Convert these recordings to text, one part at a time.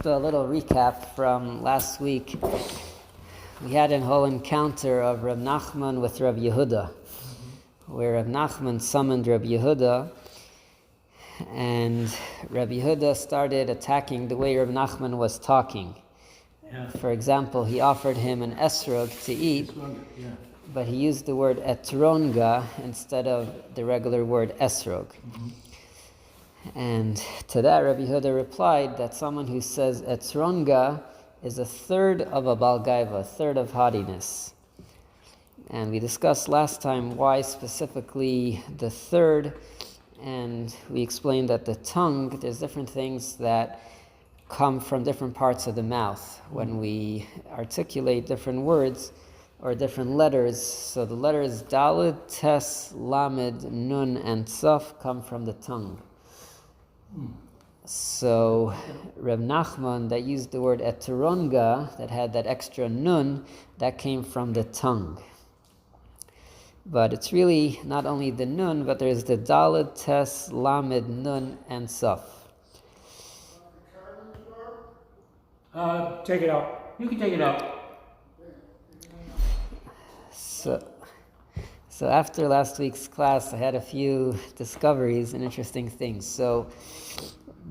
Just a little recap from last week. We had a whole encounter of Rav Nachman with Rav Yehuda, where Rav Nachman summoned Rav Yehuda, and Rav Yehuda started attacking the way Rav Nachman was talking. For example, he offered him an esrog to eat, but he used the word etronga instead of the regular word esrog. And to that, Rav Yehuda replied that someone who says etronga is a third of a balgaiva, a third of haughtiness. And we discussed last time why specifically the third, and we explained that the tongue, there's different things that come from different parts of the mouth when we articulate different words or different letters. So the letters Daled, Tes, Lamed, Nun, and Saf come from the tongue. So Rav Nachman, that used the word eteronga, that had that extra nun, that came from the tongue. But it's really not only the nun, but there's the Daled, Tes, Lamed, Nun, and Saf. Take it out. You can take it out. So after last week's class, I had a few discoveries and interesting things. So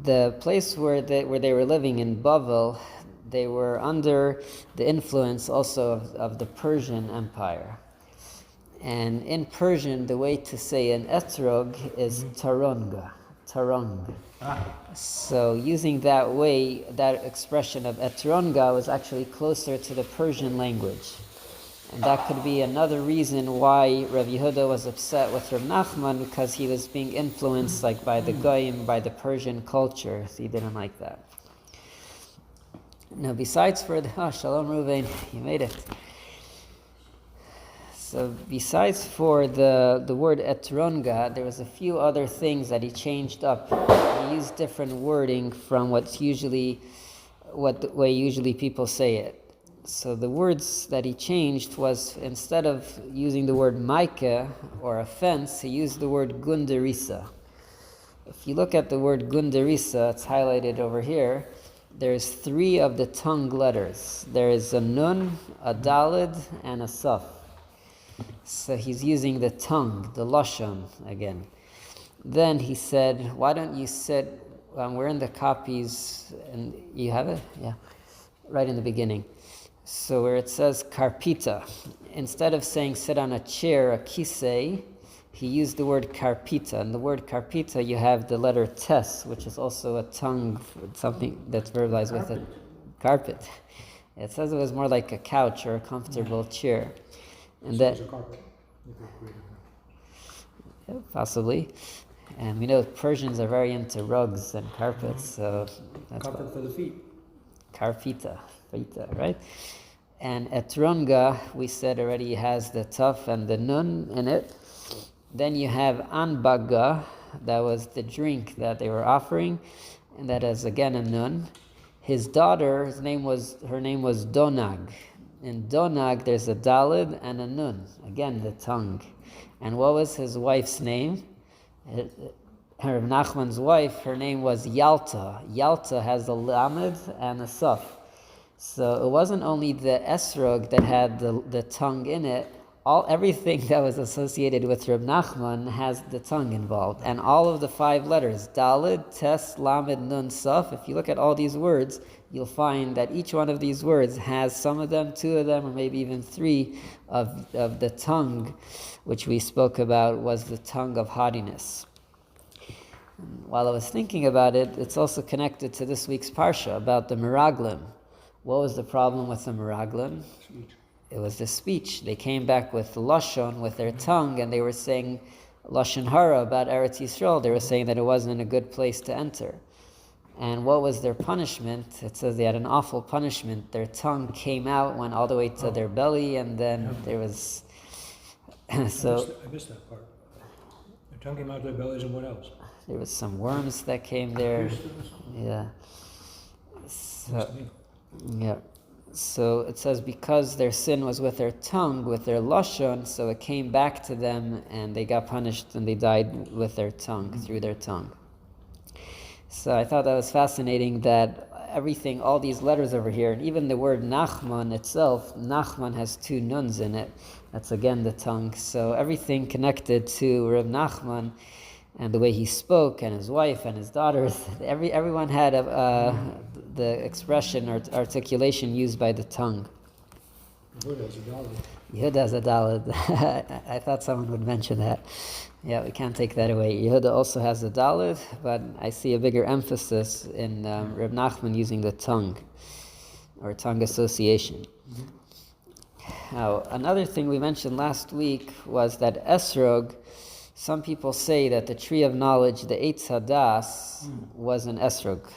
the place where they were living in Bavel, they were under the influence also of the Persian Empire. And in Persian, the way to say an etrog is taronga, tarong. So using that way, that expression of etronga was actually closer to the Persian language. And that could be another reason why Rav Yehuda was upset with Rav Nachman, because he was being influenced by the Goyim, by the Persian culture. So he didn't like that. Now besides for the... Shalom Ruvain, you made it. So besides for the word etronga, there was a few other things that he changed up. He used different wording from what the way usually people say it. So the words that he changed was, instead of using the word maike or offense, he used the word gunderisa. If you look at the word gunderisa, it's highlighted over here, there's 3 of the tongue letters. There is a nun, a daled, and a saf. So he's using the tongue, the lashon again. Then he said, why don't you sit, we're in the copies, and you have it? Yeah, right in the beginning. So where it says karpita, instead of saying sit on a chair, a kisei, he used the word karpita. And the word karpita, you have the letter tes, which is also a tongue, something that's verbalized with a carpet. It says it was more like a couch or a comfortable chair. And that, yeah, possibly. And we know Persians are very into rugs and carpets, so that's carpet for the feet. Karpita, right? And etronga, we said already, has the tuf and the nun in it. Then you have anbaga, that was the drink that they were offering, and that is again a nun. His daughter, her name was Donag. In Donag, there's a dalid and a nun, again the tongue. And what was his wife's name? Rav Nachman's wife, her name was Yalta. Yalta has a lamed and a saf. So it wasn't only the esrog that had the tongue in it, everything that was associated with Rav Nachman has the tongue involved. And all of the 5 letters, Dalid, Tes, Lamed, Nun, Saf, if you look at all these words, you'll find that each one of these words has some of them, 2 of them, or maybe even 3 of the tongue, which we spoke about was the tongue of haughtiness. While I was thinking about it, it's also connected to this week's Parsha about the Meraglim. What was the problem with the Meraglim? It was the speech. They came back with Lashon, with their tongue, and they were saying Lashon Hara about Eretz Yisrael. They were saying that it wasn't a good place to enter. And what was their punishment? It says they had an awful punishment. Their tongue came out, went all the way to their belly, and then there was... So I missed that part. Their tongue came out of their bellies, and what else? There was some worms that came there. Yeah. So it says because their sin was with their tongue, with their lashon, so it came back to them and they got punished and they died with their tongue, through their tongue. So I thought that was fascinating that everything, all these letters over here, and even the word Nachman itself, Nachman has 2 nuns in it. That's again the tongue. So everything connected to Reb Nachman and the way he spoke, and his wife and his daughters, everyone had the expression or articulation used by the tongue. Yehuda has a Dalet. I thought someone would mention that. Yeah, we can't take that away. Yehuda also has a Dalet, but I see a bigger emphasis in Reb Nachman using the tongue, or tongue association. Now, another thing we mentioned last week was that Esrog, some people say that the tree of knowledge, the Eitz Hadas, was an Esrog.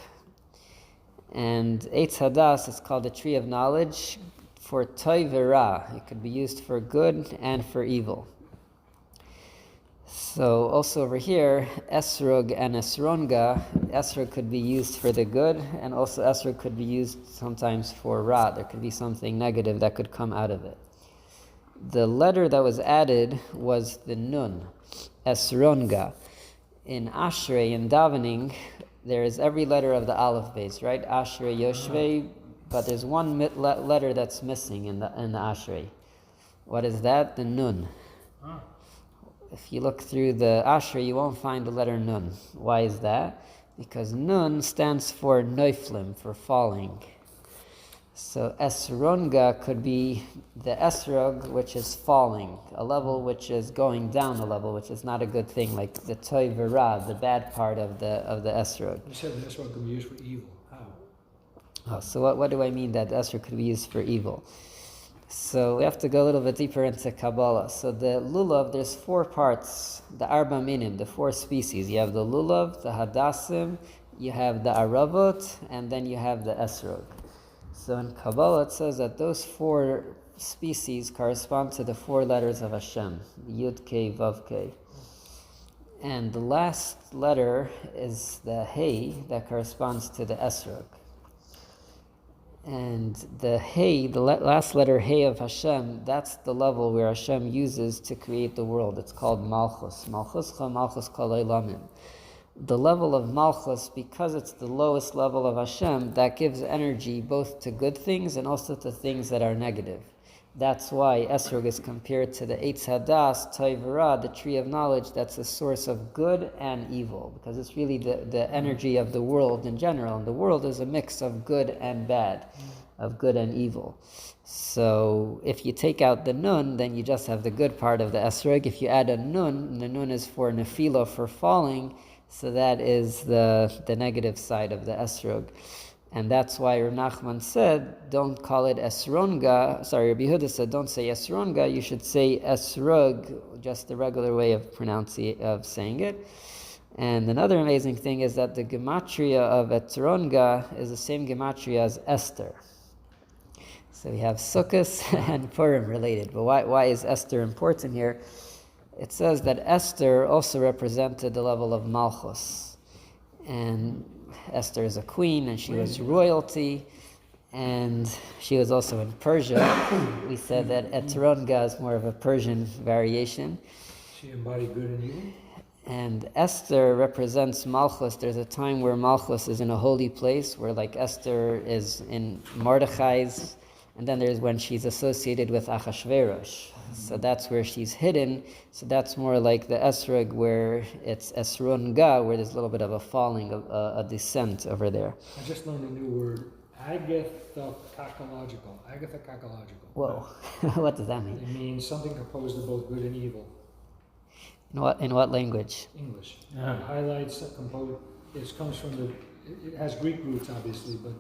And Eitz Hadas is called the tree of knowledge for Toiv Ra. It could be used for good and for evil. So also over here, Esrog and Esronga, Esrog could be used for the good, and also Esrog could be used sometimes for Ra. There could be something negative that could come out of it. The letter that was added was the Nun, Esronga. In Ashrei, in davening, there is every letter of the Aleph base, right? Ashrei, Yoshvei, but there's one letter that's missing in the Ashrei. What is that? The Nun. If you look through the Ashrei, you won't find the letter Nun. Why is that? Because Nun stands for Neuflim, for falling. So Esronga could be the Esrog, which is falling, a level which is going down a level, which is not a good thing, like the Toiv Ra, the bad part of the Esrog. You said the Esrog can be used for evil. How? Oh, so what do I mean that the Esrog could be used for evil? So we have to go a little bit deeper into Kabbalah. So the Lulav, there's 4 parts, the Arba Minim, the 4 species. You have the Lulav, the Hadassim, you have the Aravot, and then you have the Esrog. So in Kabbalah it says that those 4 species correspond to the 4 letters of Hashem, Yud Kei Vav Kei. And the last letter is the Hey that corresponds to the Esrog. And the Hey, the last letter Hey of Hashem, that's the level where Hashem uses to create the world. It's called Malchus. Malchuscha Malchus Kol Olamim. The level of Malchus, because it's the lowest level of Hashem, that gives energy both to good things and also to things that are negative. That's why Esrog is compared to the Eitz Hadas, Toiv Ra, the tree of knowledge, that's a source of good and evil, because it's really the energy of the world in general. And the world is a mix of good and bad, of good and evil. So if you take out the Nun, then you just have the good part of the Esrog. If you add a Nun, the Nun is for Nefila, for falling, so that is the negative side of the Esrog. And that's why Rav Nachman said, don't call it Esronga. Sorry, Rav Yehuda said, don't say Esronga, you should say Esrog, just the regular way of saying it. And another amazing thing is that the gematria of Esronga is the same gematria as Esther. So we have Sukkot and Purim related. But why is Esther important here? It says that Esther also represented the level of Malchus. And Esther is a queen, and she was royalty, and she was also in Persia. We said that Etronga is more of a Persian variation. She embodied good and evil? And Esther represents Malchus. There's a time where Malchus is in a holy place, where like Esther is in Mordechai's, and then there's when she's associated with Achashverosh. So that's where she's hidden. So that's more like the Esrog, where it's Esronga, where there's a little bit of a falling, a descent over there. I just learned a new word, agathocacological. Agathocacological. Whoa, what does that mean? It means something composed of both good and evil. In what language? English. It highlights, it comes from it has Greek roots obviously, but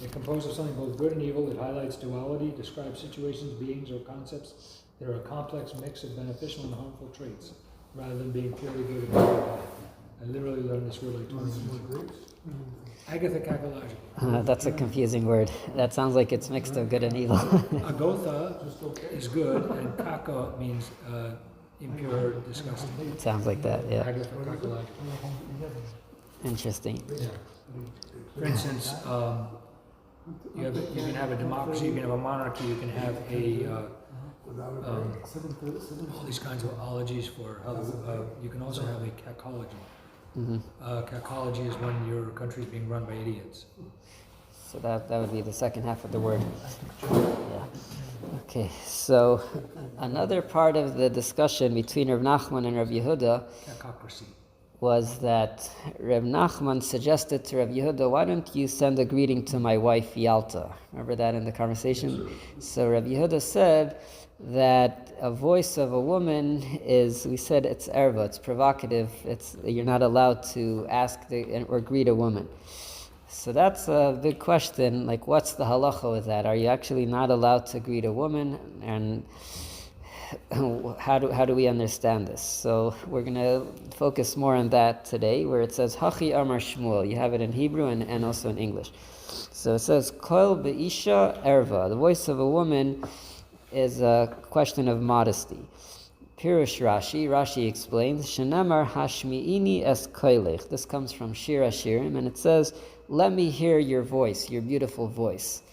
it's composed of something both good and evil. It highlights duality, describes situations, beings, or concepts that are a complex mix of beneficial and harmful traits, rather than being purely good and evil. I literally learned this word like 20 years ago. Agathocacological. That's a confusing word. That sounds like it's mixed of good and evil. Agotha is good, and kaka means impure, disgusting. It sounds like that, yeah. Agathocacological. Interesting. Yeah. For instance, you can have a democracy, you can have a monarchy, you can have all these kinds of ologies for how you can also have a cacology. Mm-hmm. Cacology is when your country is being run by idiots. So that would be the second half of the word. Yeah. Okay, so another part of the discussion between Rav Nachman and Rav Yehuda was that Rav Nachman suggested to Rav Yehuda, why don't you send a greeting to my wife Yalta? Remember that in the conversation? Yes, so Rav Yehuda said that a voice of a woman is, we said it's erva, it's provocative, you're not allowed to ask or greet a woman. So that's a big question, like what's the halacha with that? Are you actually not allowed to greet a woman? And how do we understand this? So we're going to focus more on that today, where it says Hachi Amar Shmuel. You have it in Hebrew and also in English. So it says Kol Be'isha Erva. The voice of a woman is a question of modesty. Pirush Rashi explains Shenamar Hashmi'ini es koilech. This comes from Shir Hashirim, and it says, let me hear your voice, your beautiful voice.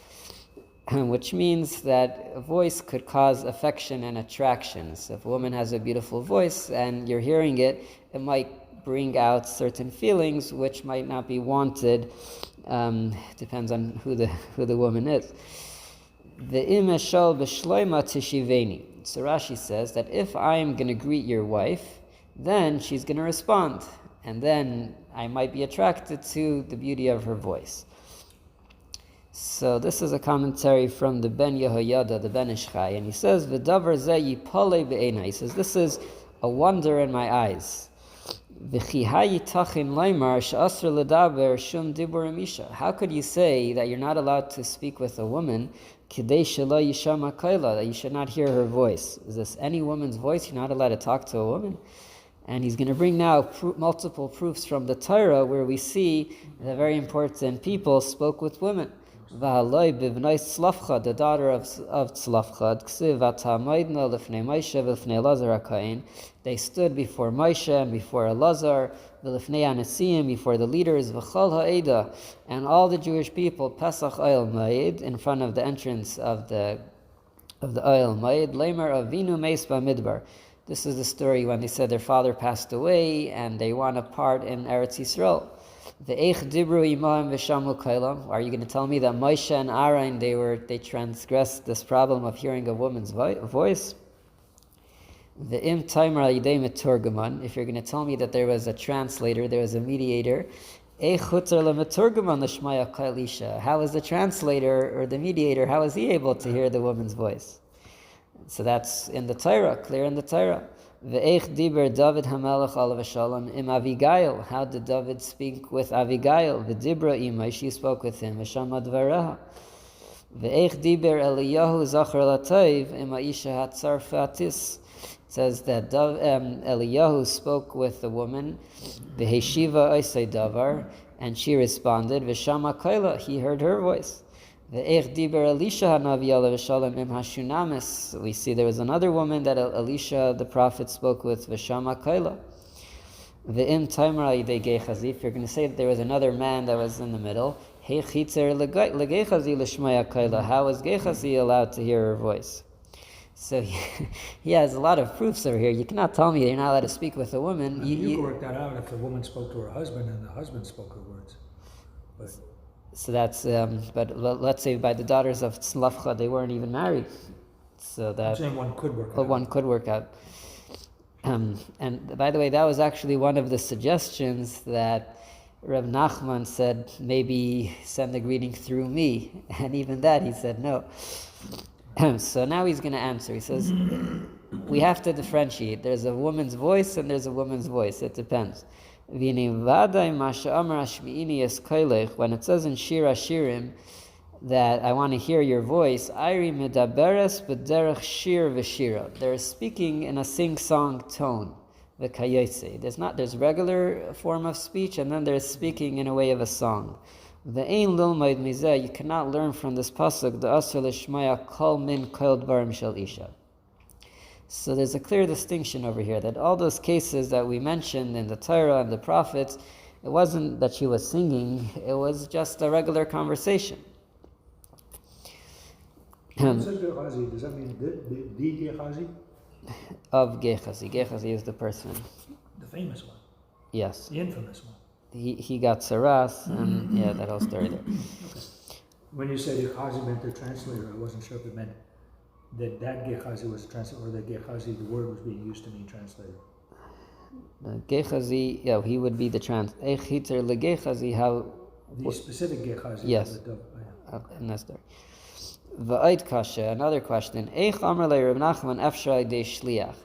Which means that a voice could cause affection and attraction. So if a woman has a beautiful voice and you're hearing it, it might bring out certain feelings which might not be wanted. Depends on who the woman is. The imeshal b'shloima tishiveni. So Rashi says that if I am going to greet your wife, then she's going to respond, and then I might be attracted to the beauty of her voice. So this is a commentary from the Ben Yehoyada, the Ben Ish Chai, and he says, "V'davar zeh yipolei be'eina." He says, this is a wonder in my eyes. V'chi hayitachin leimar she'asr ledaber shum dibur misha. How could you say that you're not allowed to speak with a woman, kidei shelo yishama kaila, that you should not hear her voice? Is this any woman's voice? You're not allowed to talk to a woman? And he's going to bring now multiple proofs from the Torah where we see that very important people spoke with women. V'haloi b'vnei Tzlafchad, the daughter of Tzlafchad, Ksiv atamaydna lefnei Moshe v'lefnei Elazar HaKohen. They stood before Moshe and before Elazar, v'lefnei Anasiim, before the leaders, v'chol ha'eda, and all the Jewish people, Pesach Oyel Moed, in front of the entrance of the Oyel Moed, Leimer Avinu Meis B'Midbar. This is the story when they said their father passed away and they want a part in Eretz Yisrael. Ve'ech dibru imam v'shamu kailam. Are you going to tell me that Moshe and Aaron, they transgressed this problem of hearing a woman's voice? Ve'im taimer al-yidei meturgaman. If you're going to tell me that there was a translator, there was a mediator, eich chutar lemeturgaman l'shmaya kailisha. How is the translator or the mediator, how is he able to hear the woman's voice? So that's in the Torah, clear in the Torah. Ve'ech diber David HaMelech alav shalom im Avigail. How did David speak with Avigail? Ve'dibra imay, she spoke with him. Ve'shama dvareha. Ve'ech diber Eliyahu zachar latayv im Aisha hatzarfatis. It says that Eliyahu spoke with the woman. Ve'heshiva oisei davar, and she responded. Ve'shama kaila, he heard her voice. We see there was another woman that Elisha the prophet spoke with, Veshama Kaila. If you're going to say that there was another man that was in the middle, how was Gechazi allowed to hear her voice? So he has a lot of proofs over here. You cannot tell me you're not allowed to speak with a woman. You can work that out if the woman spoke to her husband and the husband spoke her words. But so that's, but let's say by the daughters of Tzlafcha, they weren't even married. So that, I'm saying one could work out. One could work out. And by the way, that was actually one of the suggestions that Rav Nachman said, maybe send the greeting through me. And even that, he said no. So now he's going to answer. He says, we have to differentiate. There's a woman's voice and there's a woman's voice. It depends. When it says in Shir Hashirim that I want to hear your voice, they're speaking in a sing-song tone. There's regular form of speech, and then there's speaking in a way of a song. You cannot learn from this pasuk the asr l'shmaya kol min kol dvarim shel isha. So there's a clear distinction over here that all those cases that we mentioned in the Torah and the prophets, it wasn't that she was singing, it was just a regular conversation. Does that mean the Gehazi? Of Gehazi. Gehazi is the person. The famous one. Yes. The infamous one. He got Saras, and that whole story there. When you said Gehazi meant the translator, I wasn't sure if it meant that Gehazi was a translator, or that Gehazi, the word was being used to mean translator. Gehazi, yeah, he would be the Eich hiter legehazi, how... The specific Gehazi. Yes. And that's there. V'ayt kasha, another question. Eich amar le Rav Nachman efshai de shliach.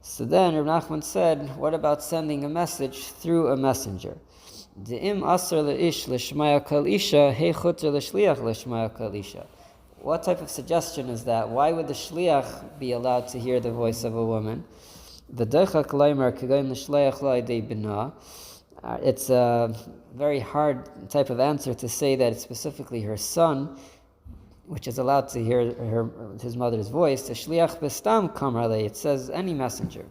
So then Rav Nachman said, what about sending a message through a messenger? De'im asar le'ish l'shmaya kol isha, hei chuter l'shliach l'shmaya kol isha. What type of suggestion is that? Why would the shliach be allowed to hear the voice of a woman? It's a very hard type of answer to say that it's specifically her son, which is allowed to hear his mother's voice. It says any messenger.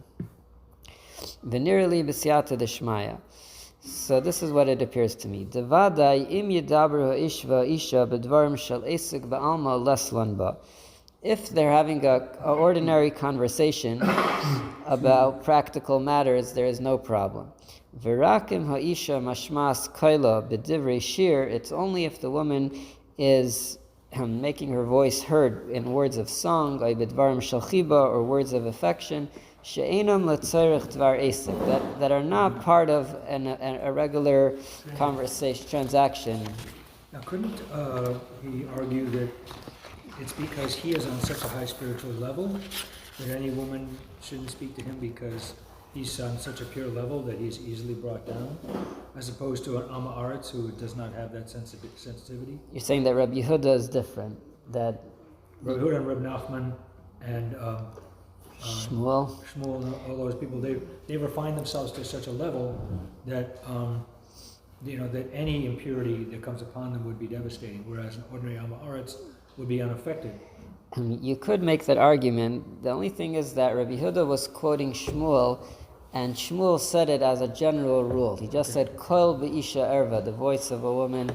So this is what it appears to me. If they're having an ordinary conversation about practical matters, there is no problem. It's only if the woman is making her voice heard in words of song, or words of affection, that are not part of a regular conversation, transaction. Now, couldn't he argue that it's because he is on such a high spiritual level that any woman shouldn't speak to him because he's on such a pure level that he's easily brought down, as opposed to an Amma Aretz who does not have that sensitivity? You're saying that Rav Yehuda is different, that Rav Yehuda and Rav Nachman and Shmuel, all those people, they refine themselves to such a level that that any impurity that comes upon them would be devastating, whereas an ordinary Amma Aretz would be unaffected. You could make that argument. The only thing is that Rabbi Yehuda was quoting Shmuel, and Shmuel said it as a general rule. He just said, Kol b'isha erva, the voice of a woman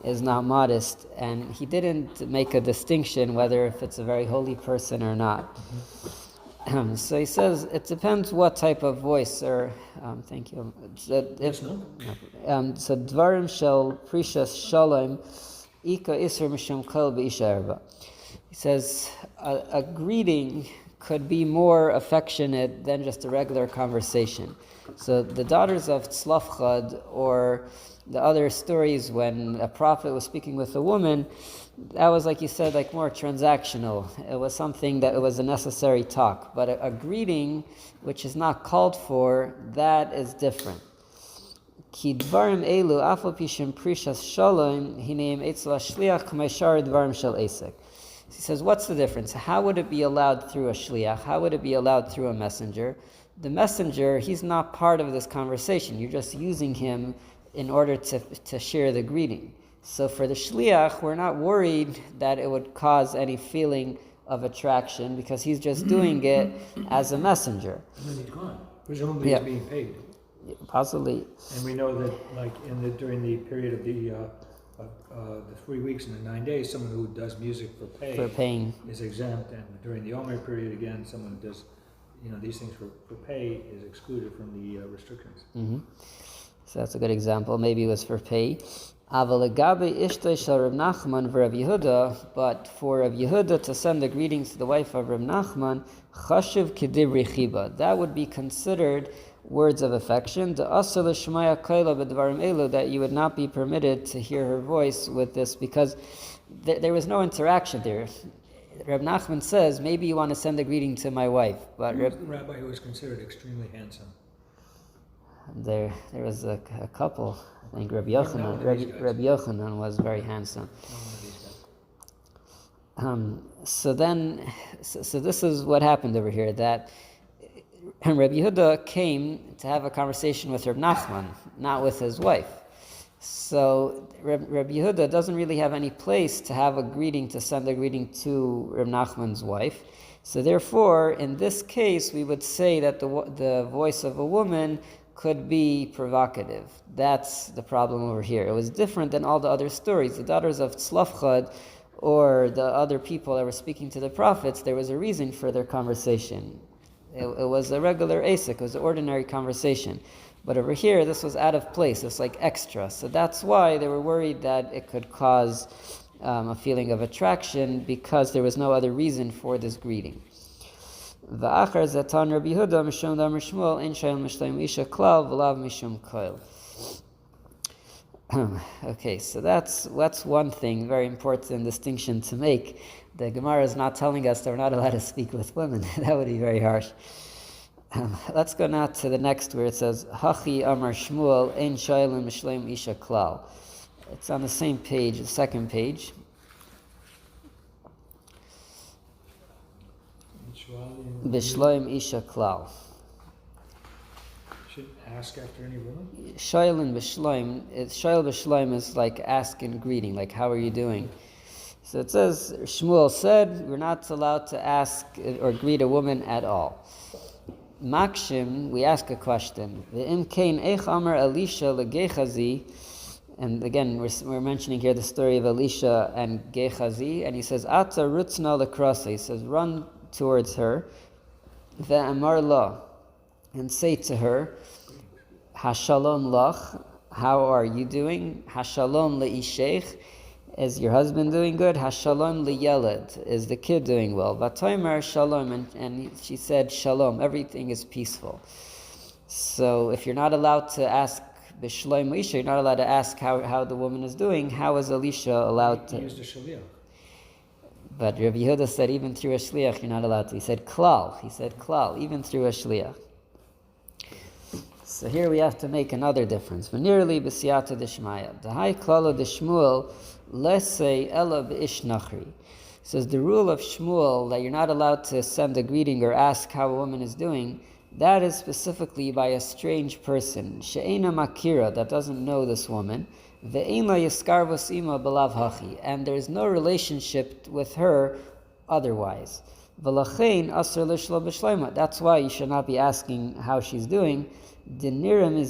is not modest, and he didn't make a distinction whether if it's a very holy person or not. So he says, it depends what type of voice, or, thank you. So dvarim shel prishas shalom, ika isra mishum kol b'isha erva. He says a greeting could be more affectionate than just a regular conversation. So the daughters of Tzlafchad, or the other stories when a prophet was speaking with a woman, that was, like you said, like more transactional. It was something that it was a necessary talk. But a greeting, which is not called for, that is different. Ki dvarim elu afal pishim prishas shalom hineim etzla shliach k'meishar dvarim shel esek. He says, what's the difference? How would it be allowed through a shliach? How would it be allowed through a messenger? The messenger, he's not part of this conversation. You're just using him in order to share the greeting. So for the shliach, we're not worried that it would cause any feeling of attraction because he's just doing it as a messenger. And then he's gone. Presumably he's being paid. Possibly. And we know that, like during the period of the 3 weeks and the 9 days, someone who does music for paying is exempt, and during the Omer period, again, someone who does these things for pay is excluded from the restrictions. Mm-hmm. So that's a good example. Maybe it was for pay. But for Rav Yehuda to send a greeting to the wife of Rav Nachman, chashuv k'dibri chiba, that would be considered words of affection, that you would not be permitted to hear her voice with this because there was no interaction there. Reb Nachman says, maybe you want to send a greeting to my wife, but Who was the rabbi who was considered extremely handsome? There was a couple. I think Reb Yochanan. Reb Yochanan was very handsome. So this is what happened over here, that Reb Yehuda came to have a conversation with Reb Nachman, not with his wife. So Reb Yehuda doesn't really have any place to have a greeting, to send a greeting to Reb Nachman's wife. So therefore, in this case, we would say that the voice of a woman could be provocative. That's the problem over here. It was different than all the other stories. The daughters of Tzlafchad, or the other people that were speaking to the prophets, there was a reason for their conversation. It was a regular asik, it was an ordinary conversation. But over here, this was out of place, it's like extra. So that's why they were worried that it could cause a feeling of attraction because there was no other reason for this greeting. V'achar zatan Rav Yehuda mishum damar Shmuel ein shayil mishleim isha klal v'lav mishum koil. Okay, so that's one thing, very important distinction to make. The Gemara is not telling us that we're not allowed to speak with women. That would be very harsh. Let's go now to the next where it says, Hachi Amar Shmuel Ein Shaylim Mishleim Isha Klal. It's on the same page, the second page. Bishleim Isha Klal. Should ask after any woman? Shaylim Bishleim, Shayl Bishleim is like ask and greeting, like how are you doing? So it says, Shmuel said, we're not allowed to ask or greet a woman at all. Makshim, we ask a question. Ve'im kein eich amar Elisha leGehazi, and again, we're mentioning here the story of Elisha and Gehazi, and he says, Ata rutzna lekrasa, he says, run towards her, ve'amar la, and say to her, Hashalom lach, how are you doing? Hashalom le'isheich, is your husband doing good? Hashalom liyeled, is the kid doing well? Vatoimer shalom, and she said shalom, everything is peaceful. So if you're not allowed to ask b'shloim Isha, you're not allowed to ask how the woman is doing. How is Elisha allowed to? He used a shaliach. But Rav Yehuda said even through a shliach you're not allowed to. He said klal, even through a shliach. So here we have to make another difference. V'nirli b'siyata d'shmaya. The high klala d'shmuel lesei ela b'ish nachri. Says the rule of Shmuel that you're not allowed to send a greeting or ask how a woman is doing, that is specifically by a strange person. She'ena makira, that doesn't know this woman. Ve'en la yiskarvos ima belav hachi. And there's no relationship with her otherwise. V'lachein asr lishlo b'shleima. That's why you should not be asking how she's doing. You're trying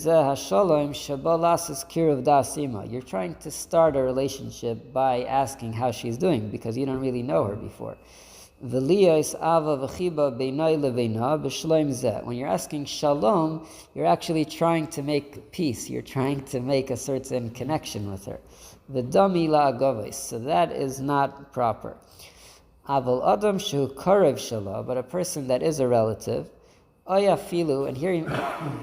to start a relationship by asking how she's doing because you don't really know her before. When you're asking shalom, you're actually trying to make peace. You're trying to make a certain connection with her. So that is not proper. But a person that is a relative, Afilu, and here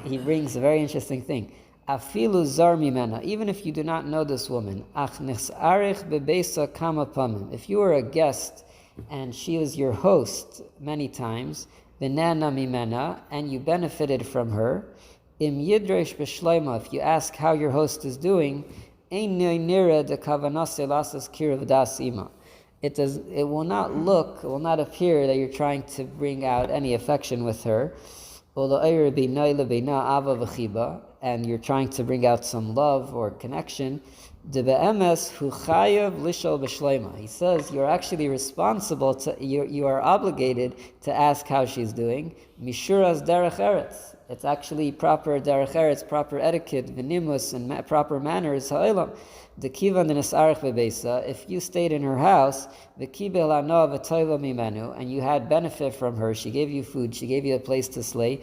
he brings a very interesting thing. Afilu zar mimena, even if you do not know this woman. Ach nisarich bebeisa kama pamim. If you were a guest and she was your host many times, benana mimena, and you benefited from her. Im yidresh b'shleima, if you ask how your host is doing, ein nira de kavanase lasas kirav das ima. It will not appear that you're trying to bring out any affection with her. And you're trying to bring out some love or connection. He says you're actually responsible you are obligated to ask how she's doing. Mishuras derech eretz. It's actually proper derech eretz, proper etiquette, v'nimus, and proper manners. Ha'elam. If you stayed in her house, and you had benefit from her, she gave you food, she gave you a place to stay.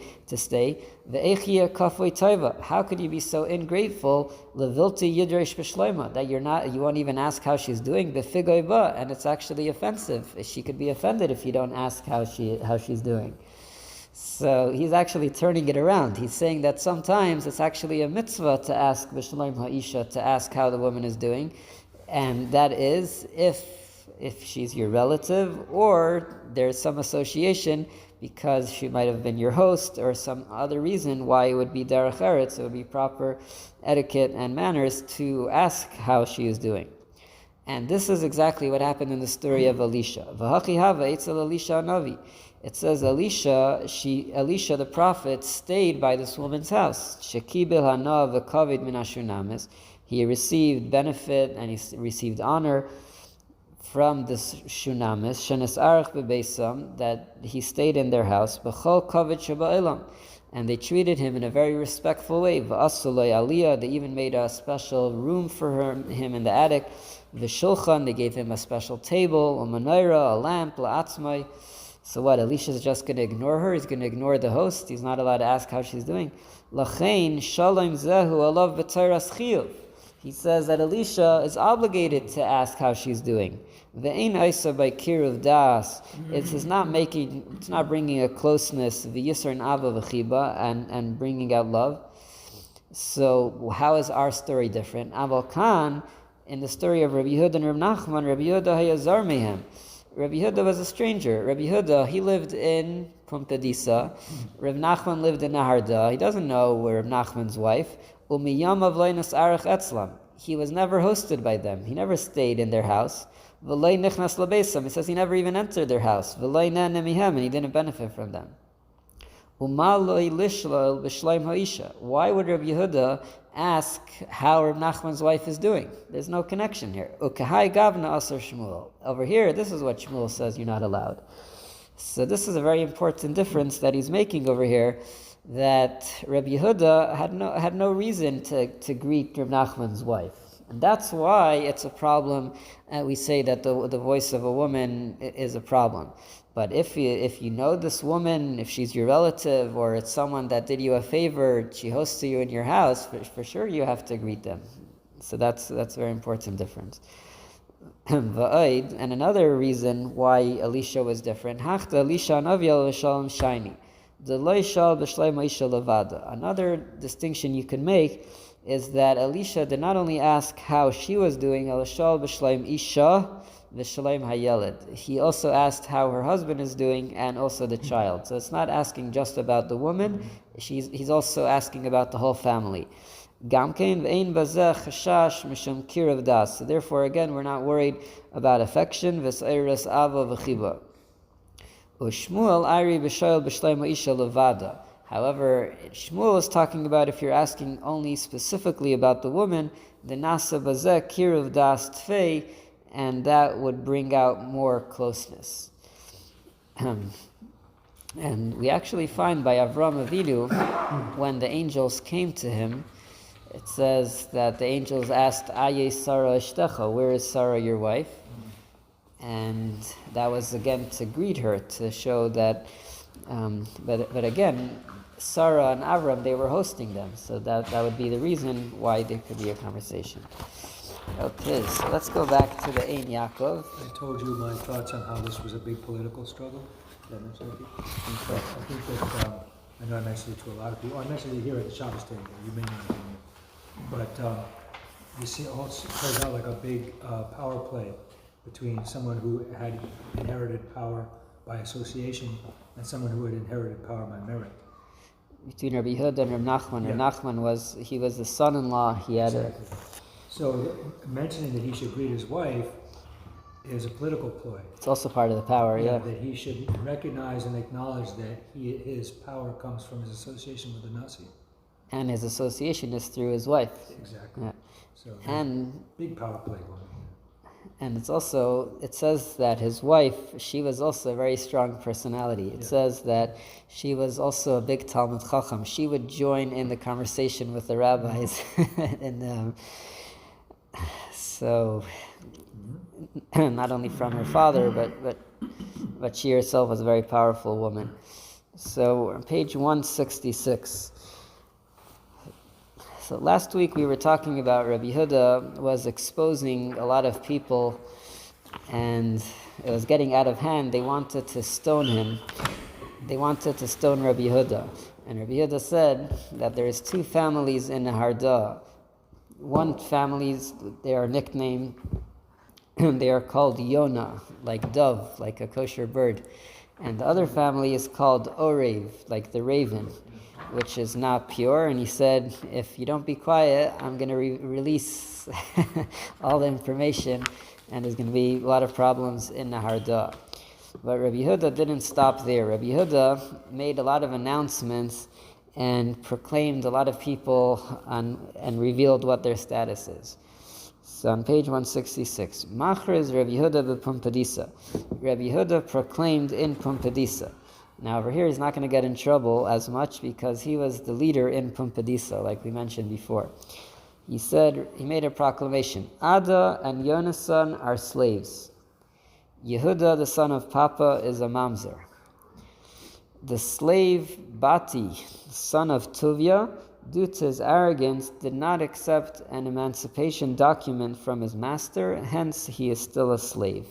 How could you be so ingrateful that you won't even ask how she's doing? And it's actually offensive. She could be offended if you don't ask how she's doing. So he's actually turning it around. He's saying that sometimes it's actually a mitzvah to ask b'shalom ha'isha, to ask how the woman is doing, and that is if she's your relative or there's some association because she might have been your host or some other reason why it would be derech eretz, it would be proper etiquette and manners to ask how she is doing. And this is exactly what happened in the story of Elisha. V'hachi hava etzel Elisha Navi. It says Elisha the prophet stayed by this woman's house. Shekibil hana v'kavid min ashunamis. He received benefit and he received honor from this shunamis. Shenes arach bebeisam, that he stayed in their house. B'chol kavid sheba'elam, and they treated him in a very respectful way. V'asulay aliyah, they even made a special room for him in the attic. V'shulchan, they gave him a special table, a menorah, a lamp, la'atzmai. So what, Elisha's just going to ignore her? He's going to ignore the host? He's not allowed to ask how she's doing? Lachein shalom zehu alav b'tayras chiyuv. He says that Elisha is obligated to ask how she's doing. Ve'ein Isa by kiruv das. It's not bringing a closeness, v'yisr and ava v'chiba, and bringing out love. So how is our story different? Aval Khan, in the story of Rabbi Yehuda and Rav Nachman, Rabbi Yehuda hayazar mehem. Rabbi Yehuda was a stranger. Rabbi Yehuda, he lived in Pumbedisa. Rav Nachman lived in Naharda. He doesn't know where Rav Nachman's wife. Umiyam of Leinas Arach Etzlam. He was never hosted by them. He never stayed in their house. V'lei nichnas lebeisam. He says he never even entered their house. V'lei nene mihem, and he didn't benefit from them. Umaloi lishlol b'shleim ha'isha. Why would Rabbi Yehuda ask how Rav Nachman's wife is doing? There's no connection here. Ukahai gavna asar Shmuel. Over here, this is what Shmuel says you're not allowed. So this is a very important difference that he's making over here, that Rabbi Yehuda had no reason to greet Rav Nachman's wife. And that's why it's a problem. We say that the voice of a woman is a problem. But if you know this woman, if she's your relative, or it's someone that did you a favor, she hosts you in your house, for sure you have to greet them. So that's a very important difference. And another reason why Elisha was different, another distinction you can make is that Elisha did not only ask how she was doing, he also asked how her husband is doing and also the child. So it's not asking just about the woman, he's also asking about the whole family. So therefore, again, we're not worried about affection. However, Shmuel is talking about if you're asking only specifically about the woman, the nasa bazeh kiruv das tfei, and that would bring out more closeness. And we actually find by Avram Avinu, when the angels came to him, it says that the angels asked, Aye Sarah Ishtecha, where is Sarah your wife? And that was again to greet her, to show that, but again, Sarah and Avram, they were hosting them, so that would be the reason why there could be a conversation. Okay, so let's go back to the Ein Yaakov. I told you my thoughts on how this was a big political struggle. Did I mention it? I think that, I know I mentioned it to a lot of people. I mentioned it here at the Shabbos table. You may not have known it. But you see, it also plays out like a big power play between someone who had inherited power by association and someone who had inherited power by merit. Between Rabbi Yehuda and Rav Nachman. Yeah. Rav Nachman was the son-in-law. He had exactly. So mentioning that he should greet his wife is a political ploy. It's also part of the power, yeah. That he should recognize and acknowledge that his power comes from his association with the Nasi. And his association is through his wife. Exactly. Yeah. So and big power play going on. And it says that his wife, she was also a very strong personality. It says that she was also a big Talmud Chacham. She would join in the conversation with the rabbis. And so, not only from her father, but she herself was a very powerful woman. So on page 166. So last week we were talking about Rabbi Yehuda was exposing a lot of people, and it was getting out of hand. They wanted to stone him. They wanted to stone Rabbi Yehuda. And Rabbi Yehuda said that there is two families in Naharda. One families, they are nicknamed, they are called Yona, like dove, like a kosher bird. And the other family is called Orev, like the raven, which is not pure. And he said, if you don't be quiet, I'm going to release all the information, and there's going to be a lot of problems in Naharda. But Rabbi Yehuda didn't stop there. Rabbi Yehuda made a lot of announcements and proclaimed a lot of people and revealed what their status is. So on page 166, Machriz Rabbi Yehuda b'Pumbedisa. Rabbi Yehuda proclaimed in Pumbedisa. Now over here he's not going to get in trouble as much because he was the leader in Pumbedisa, like we mentioned before. He made a proclamation, Ada and Yonasan are slaves. Yehuda, the son of Papa, is a mamzer. The slave Bati, son of Tuvia, due to his arrogance, did not accept an emancipation document from his master, hence he is still a slave.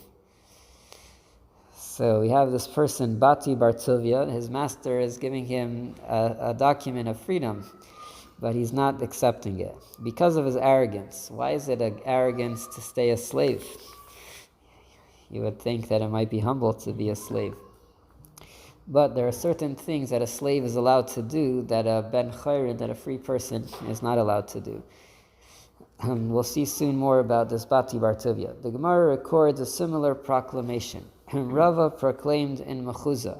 So we have this person, Bati Bartuvia. His master is giving him a document of freedom, but he's not accepting it because of his arrogance. Why is it an arrogance to stay a slave? You would think that it might be humble to be a slave. But there are certain things that a slave is allowed to do that a ben chayrin, that a free person, is not allowed to do. We'll see soon more about this Bati Bartuvia. The Gemara records a similar proclamation. Rava proclaimed in Mechuzah,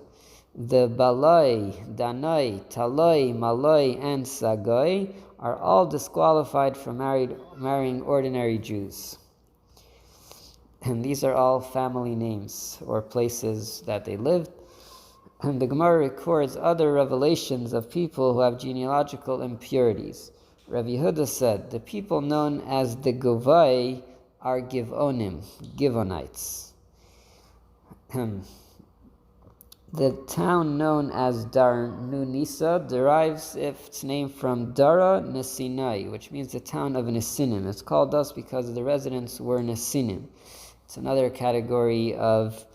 the Balai, Danai, Talai, Malai, and Sagai are all disqualified from marrying ordinary Jews. And these are all family names or places that they lived. And the Gemara records other revelations of people who have genealogical impurities. Rav Yehuda said, the people known as the Govai are Givonim, Givonites. The town known as Dar Nunisa derives its name from Dara Nesinai, which means the town of Nesinim. It's called thus because the residents were Nesinim. It's another category of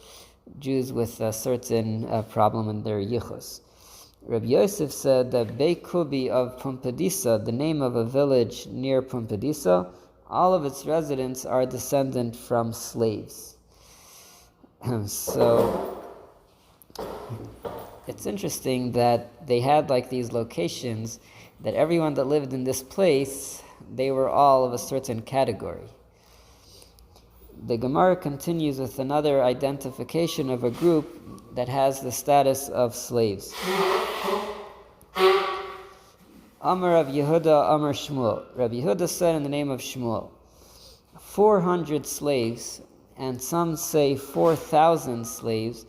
Jews with a certain problem in their yichus. Rabbi Yosef said that Beikubi of Pumbedisa, the name of a village near Pumbedisa, all of its residents are descendant from slaves. So it's interesting that they had like these locations that everyone that lived in this place, they were all of a certain category. The Gemara continues with another identification of a group that has the status of slaves. Amar Rav Yehuda, Amar Shmuel. Rabbi Yehuda said in the name of Shmuel, 400 slaves, and some say 4,000 slaves,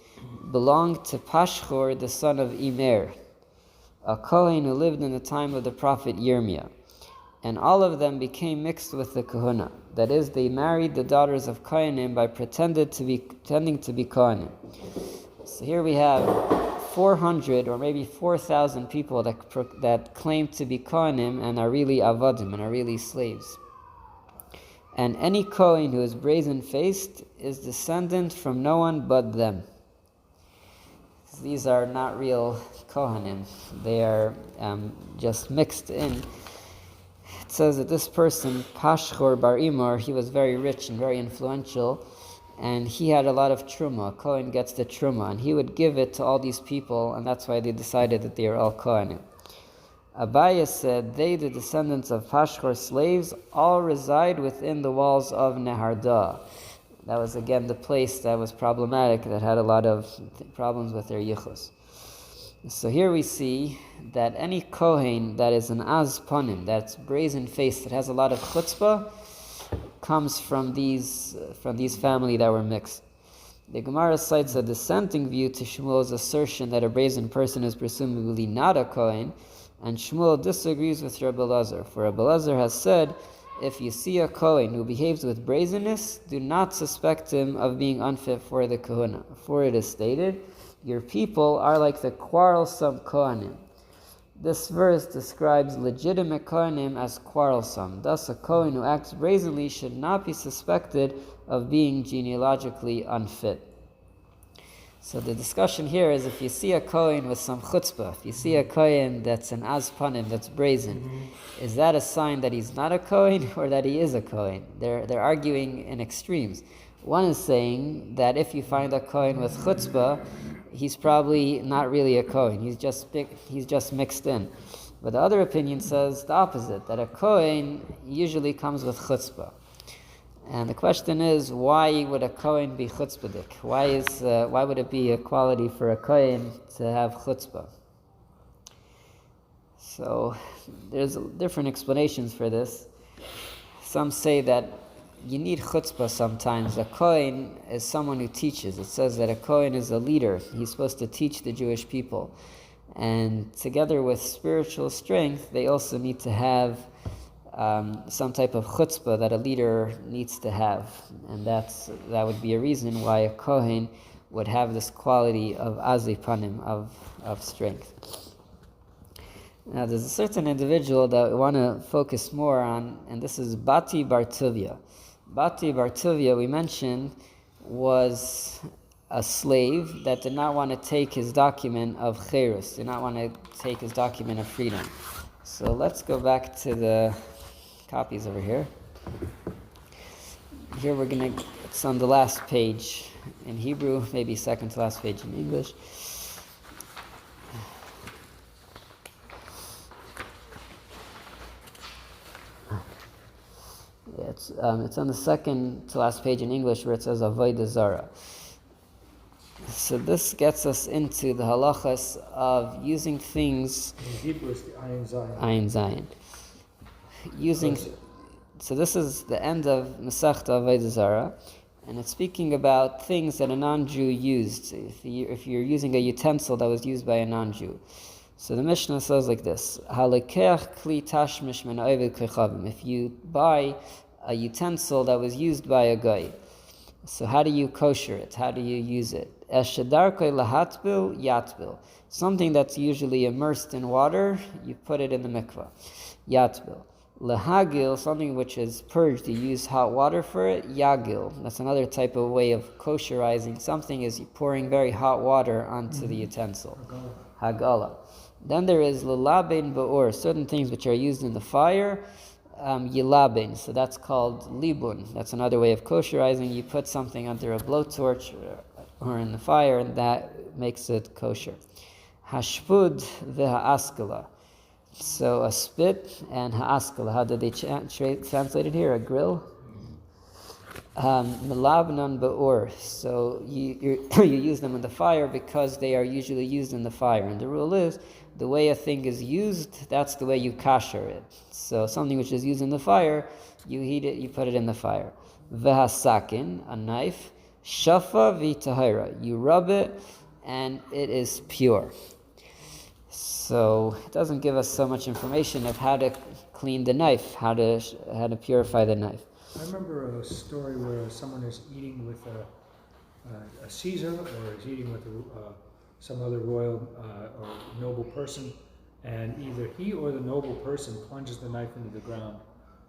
belonged to Pashchor, the son of Imer, a Kohen who lived in the time of the prophet Yirmiyah. And all of them became mixed with the kahuna. That is, they married the daughters of Kohanim by pretending to be Kohanim. So here we have 400 or maybe 4,000 people that claim to be Kohanim and are really avadim and are really slaves. And any Kohen who is brazen-faced is descendant from no one but them. These are not real Kohanim. They are just mixed in. It says that this person, Pashchor Bar Imar, he was very rich and very influential, and he had a lot of truma. Kohen gets the truma, and he would give it to all these people, and that's why they decided that they are all Kohanim. Abaya said, they, the descendants of Pashchor slaves, all reside within the walls of Neharda. That was again the place that was problematic, that had a lot of problems with their yichus. So here we see that any Kohen that is an Az Panim, that's brazen-faced, that has a lot of chutzpah, comes from these family that were mixed. The Gemara cites a dissenting view to Shmuel's assertion that a brazen person is presumably not a Kohen, and Shmuel disagrees with Rabbi Elazar. For Rabbi Elazar has said, if you see a Kohen who behaves with brazenness, do not suspect him of being unfit for the kahuna. For it is stated, your people are like the quarrelsome Kohanim. This verse describes legitimate Kohanim as quarrelsome. Thus, a Kohen who acts brazenly should not be suspected of being genealogically unfit. So the discussion here is if you see a Kohen with some chutzpah, if you see a Kohen that's an azpanim, that's brazen, is that a sign that he's not a Kohen or that he is a Kohen? They're arguing in extremes. One is saying that if you find a Kohen with chutzpah, he's probably not really a Kohen. He's just mixed in. But the other opinion says the opposite, that a Kohen usually comes with chutzpah. And the question is, why would a Kohen be chutzpahdik? Why would it be a quality for a Kohen to have chutzpah? So there's different explanations for this. Some say that you need chutzpah sometimes. A Kohen is someone who teaches. It says that a Kohen is a leader. He's supposed to teach the Jewish people. And together with spiritual strength, they also need to have some type of chutzpah that a leader needs to have. And that would be a reason why a Kohen would have this quality of azipanim, of strength. Now, there's a certain individual that we want to focus more on, and this is Bati Bar Tuvia. Bati Bar Tuvia, we mentioned, was a slave that did not want to take his document of cherus, did not want to take his document of freedom. So let's go back to the copies over here. Here it's on the last page in Hebrew, maybe second to last page in English. Yeah, it's on the second to last page in English where it says Avodah Zarah. So this gets us into the halachas of using things. In Hebrew, it's the Ayin Zayin. Ayin Zayin. So this is the end of Masechta Avodah Zarah, and it's speaking about things that a non-Jew used. If you're using a utensil that was used by a non-Jew. So the Mishnah says like this: Halekeach kli tashmish min oived kechavim. If you buy a utensil that was used by a guy, so how do you kosher it? How do you use it? Eshedarkei lahatbil yatbil. Something that's usually immersed in water, you put it in the mikvah. Yatbil. Lahagil, something which is purged, you use hot water for it. Yagil. That's another type of way of kosherizing. Something is pouring very hot water onto the utensil. Hagala. Then there is lalabein ba'or, certain things which are used in the fire. Yilabein, so that's called libun. That's another way of kosherizing. You put something under a blowtorch or in the fire, and that makes it kosher. Hashpud v'ha'askala. So a spit and ha'askala. How did they translate it here? A grill? Melabnan ba'or. So you use them in the fire because they are usually used in the fire. And the rule is, the way a thing is used, that's the way you kasher it. So something which is used in the fire, you heat it, you put it in the fire. Vehasakin, a knife. Shafa v'tahira. You rub it, and it is pure. So it doesn't give us so much information of how to clean the knife, how to purify the knife. I remember a story where someone is eating with a Caesar, or is eating with some other royal or noble person, and either he or the noble person plunges the knife into the ground.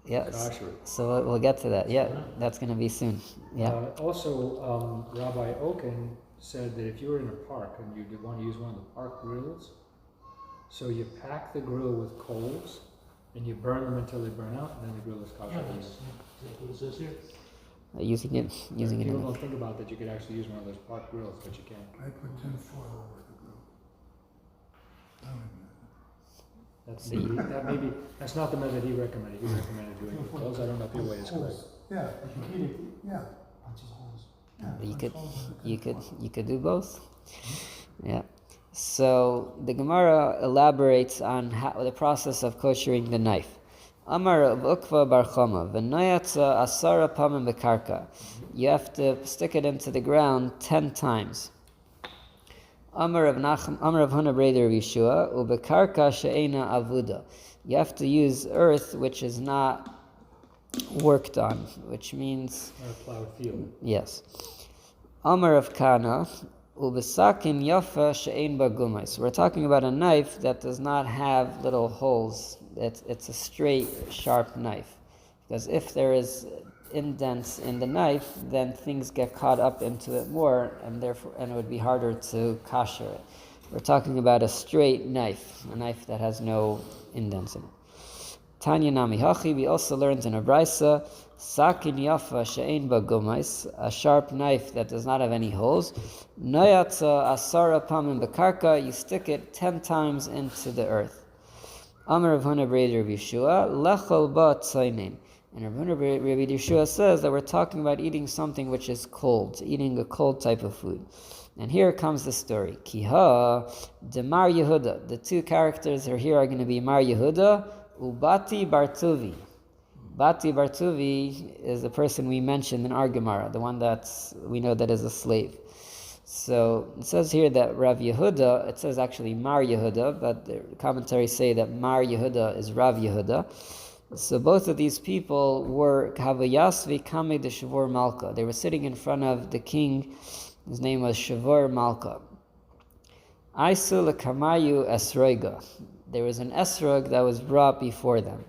Yes. So we'll get to that. Yeah, that's going to be soon. Yeah. Also, Rabbi Oken said that if you were in a park and you want to use one of the park grills, so you pack the grill with coals and you burn them until they burn out, and then the grill is kosher. What it says here. Using it. People don't think about that you could actually use one of those park grills, but you can. I put tin foil over the grill. That's not the method he recommended. He recommended doing it with coals. I don't know if your way is correct. Yeah, if you heat it, yeah. Punches holes. Yeah, You could do both. Yeah. So the Gemara elaborates on the process of koshering the knife. Amar Rav Ukva Bar Chama, v'nayatza asara pamim bekarka. You have to stick it into the ground 10 times. Amar Rav Huna Breder Yeshua, ubekarka she'ena avuda. You have to use earth which is not worked on, which means Not a plowed field. yes. Amar Rav Kana, ubesakin yafa she'en bagumais. We're talking about a knife that does not have little holes. It's a straight, sharp knife. Because if there is indents in the knife, then things get caught up into it more, and it would be harder to kasher it. We're talking about a straight knife, a knife that has no indents in it. Tanya Nami Hachi, we also learned in a brisa, Sakin Yafa She'ein Bagumais, a sharp knife that does not have any holes. Noyatza Asara Pamim Bekarka, you stick it 10 times into the earth. Amar Rav Huna Breder Rav Yeshua, Lechol Ba Tzainin. And Rav Huna Breder Yeshua says that we're talking about eating something which is cold, eating a cold type of food. And here comes the story. Kiha, de Mar Yehuda. The two characters here are going to be Mar Yehuda, Ubati Bartuvi. Bati Bartuvi is the person we mentioned in our Gemara, the one that we know that is a slave. So it says here that Rav Yehuda, it says actually Mar Yehuda, but the commentaries say that Mar Yehuda is Rav Yehuda. So both of these people were Kavayasvi Kame de Shavor Malka. They were sitting in front of the king. His name was Shavor Malka. Aisu Kamayu Esrog. there was an esrog that was brought before them.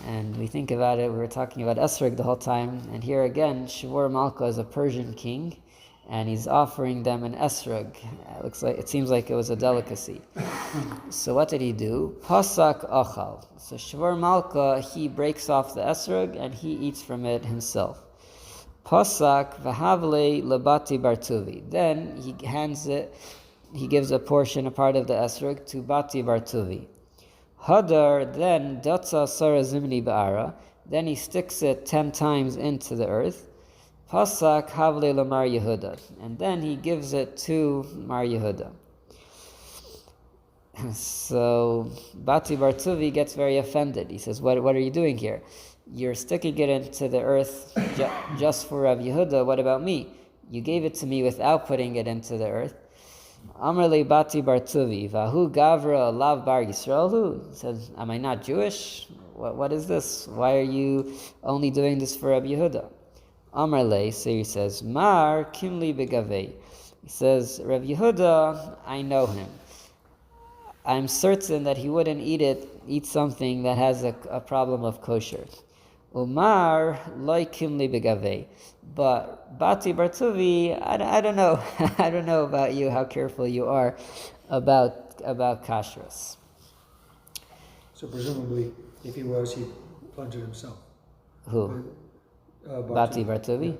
And we think about it, we were talking about esrog the whole time, and here again, Shvor Malka is a Persian king, and he's offering them an esrog. It seems like it was a delicacy. So what did he do? Pasak achal. So Shvor Malka, he breaks off the esrog and he eats from it himself. Pasak v'havle labati bartuvi. Then he hands it, he gives a part of the esrog to Bati Bartuvi. Hadar, then datza sara zimni ba'ara. Then he sticks it 10 times into the earth. Pasak havle lamar Yehuda. And then he gives it to Mar Yehuda. So Bati Bartuvi gets very offended. He says, what are you doing here? You're sticking it into the earth just for Rav Yehuda. What about me? You gave it to me without putting it into the earth. Amrle Bati Bartuvi, Vahu Gavra Lav Bar Yisraelu. He says, am I not Jewish? What is this? Why are you only doing this for Rav Yehuda? Amrle, so he says, Mar Kimli Begavei. He says, Rav Yehuda, I know him. I'm certain that he wouldn't eat something that has a problem of kosher. Umar loy kimli begavei. But Bati Bartuvi, I don't know. I don't know about you, how careful you are about kashrus. So presumably, if he was, he'd plunge it himself. Who? Bati Bartuvi?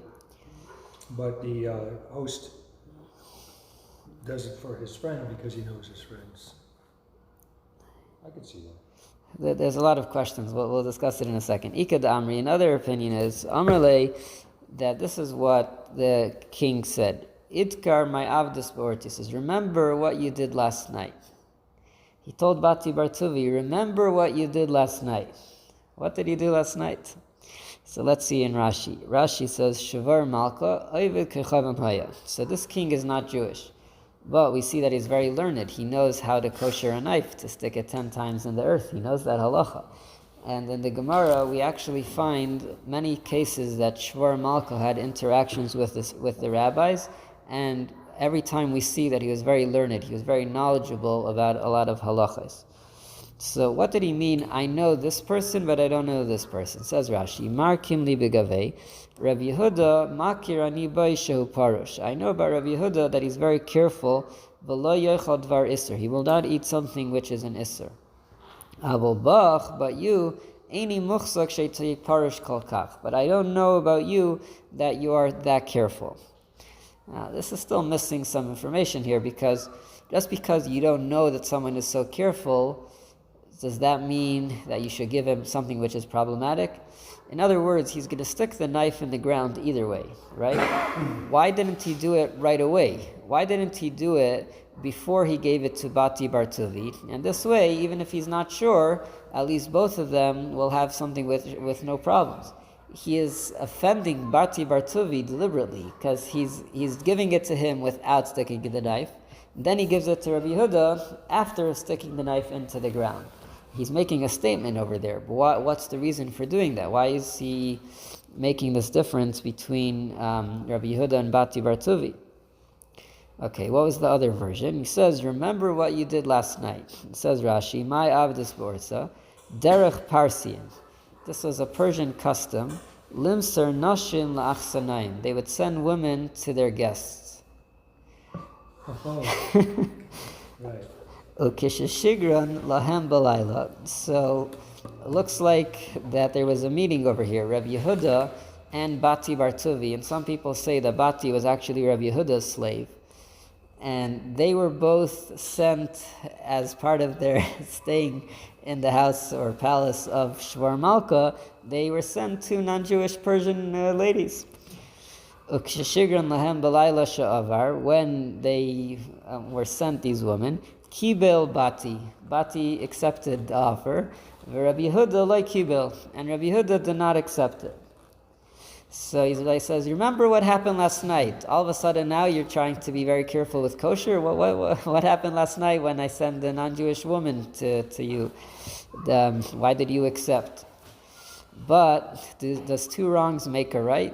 But the host does it for his friend because he knows his friends. I could see that. There's a lot of questions. We'll discuss it in a second. Ikad Amri, another opinion is Amrle, that this is what the king said. Idkar my avdus b'orti, says, remember what you did last night. He told Bati Bartuvi, remember what you did last night. What did he do last night? So let's see in Rashi. Rashi says, Shavar Malka, Oivid Kechavim Haya. So this king is not Jewish. But we see that he's very learned. He knows how to kosher a knife, to stick it 10 times in the earth. He knows that halacha. And in the Gemara, we actually find many cases that Shvar Malka had interactions with the rabbis, and every time we see that he was very learned, he was very knowledgeable about a lot of halachas. So what did he mean? I know this person, but I don't know this person. Says Rashi, Mar Kimli Begavei, Rav Yehuda Makir Ani Shehu Parush. I know about Rav Yehuda that he's very careful. V'lo yochal dvar iser. He will not eat something which is an iser. Avol bach, but you, Eini muchzak sheitayik parush kol kach. But I don't know about you that you are that careful. Now, this is still missing some information here, because just because you don't know that someone is so careful, does that mean that you should give him something which is problematic? In other words, he's going to stick the knife in the ground either way, right? Why didn't he do it right away? Why didn't he do it before he gave it to Bati Bartuvi? And this way, even if he's not sure, at least both of them will have something with no problems. He is offending Bati Bartuvi deliberately, because he's giving it to him without sticking the knife. Then he gives it to Rav Yehuda after sticking the knife into the ground. He's making a statement over there. But what's the reason for doing that? Why is he making this difference between Rav Yehuda and Bati Bartuvi? Okay, what was the other version? He says, remember what you did last night. It says Rashi, my avdus borsa, derech Parsian. This was a Persian custom. Limser nashim la'achsanayim. They would send women to their guests. Oh, right. Ukishashigran lahem balayla. So it looks like that there was a meeting over here, Rav Yehuda and Bati Bartuvi, and some people say that Bati was actually Rav Yehuda's slave, and they were both sent as part of their staying in the house or palace of Shvar Malka. They were sent to non-Jewish Persian ladies. Ukishashigran lahem balayla sha'avar. When they were sent, these women, Kibel Bati. Bati accepted the offer. Rabbi Yehuda like Kibel. And Rabbi Yehuda did not accept it. So he says, remember what happened last night? All of a sudden now you're trying to be very careful with kosher? What happened last night when I sent the non-Jewish woman to you? Why did you accept? But does two wrongs make a right?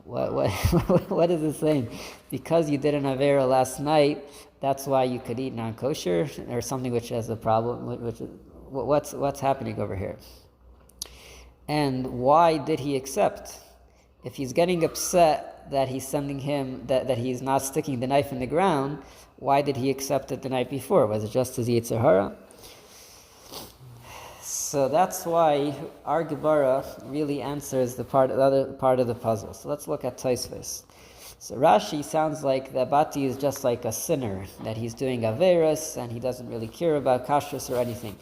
What is it saying? Because you did an avera last night, that's why you could eat non-kosher, or something which has a problem. What's happening over here? And why did he accept? If he's getting upset that he's sending him, that he's not sticking the knife in the ground, why did he accept it the night before? Was it just his Yetzer Hara? So that's why our Gemara really answers the other part of the puzzle. So let's look at Tosfos. So Rashi sounds like that Bati is just like a sinner, that he's doing averas and he doesn't really care about kashrus or anything.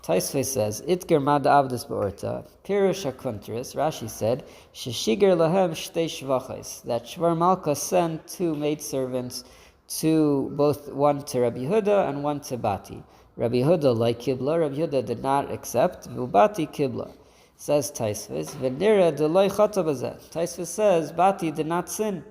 Tosfos says, Itger mad avdus beorta, pirush hakuntris. Rashi said, Sheshiger lahem shtei shvachos, that Shvar Malka sent 2 maidservants, one to Rabbi Yehuda and one to Bati. Rabbi Yehuda like Kibla, Rabbi Yehuda did not accept, Bati Kibla. Says Tosfos, V'nira deloi chata bazeh. Tosfos says, Bati did not sin.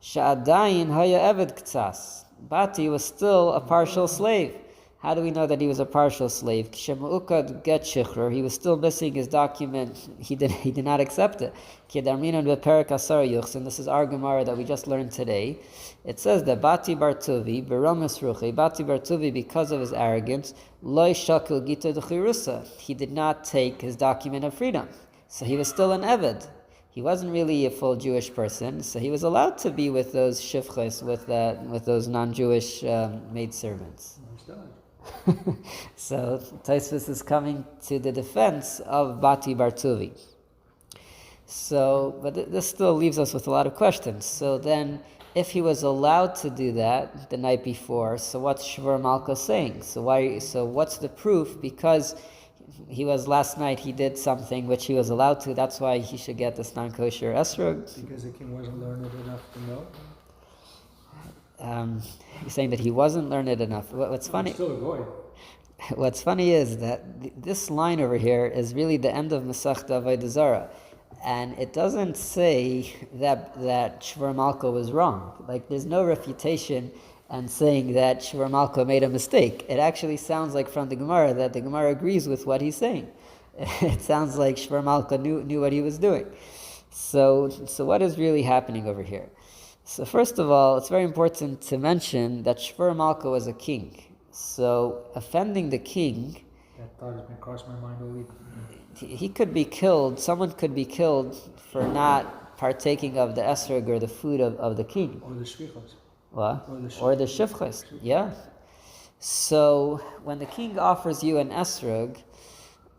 Sha'adayin haya eved k'tzas. Bati was still a partial slave. How do we know that he was a partial slave? Shemukad get shichrur. He was still missing his document. He did not accept it. Kedarminan beperak asar yuchsin. This is our Gemara that we just learned today. It says that Bati Bartuvi, Baramas Ruchi, Bati Bartuvi, because of his arrogance, loy shakil gita d'chirusa. He did not take his document of freedom. So he was still an eved. He wasn't really a full Jewish person, so he was allowed to be with those shifches, with those non-Jewish maidservants. So Tosfos is coming to the defense of Bati Bartuvi. So, but this still leaves us with a lot of questions. So then, if he was allowed to do that the night before, so what's Shvar Malka saying? So what's the proof? Because he did something which he was allowed to. That's why he should get this non-kosher esrog. Because the king wasn't learned enough to know. He's saying that he wasn't learned enough. What's funny? Still a goy. What's funny is that this line over here is really the end of Masechta Avodah Zarah, and it doesn't say that Shvar Malka was wrong. Like, there's no refutation and saying that Shvar Malka made a mistake. It actually sounds like from the Gemara that the Gemara agrees with what he's saying. It sounds like Shvar Malka knew what he was doing. So what is really happening over here? So first of all, it's very important to mention that Shvar Malka was a king. So offending the king, that thought has been crossed my mind all week. He could be killed. Someone could be killed for not partaking of the esrog or the food of the king. Or the shvichos. What? Or the shivchos. Yeah. So when the king offers you an esrog,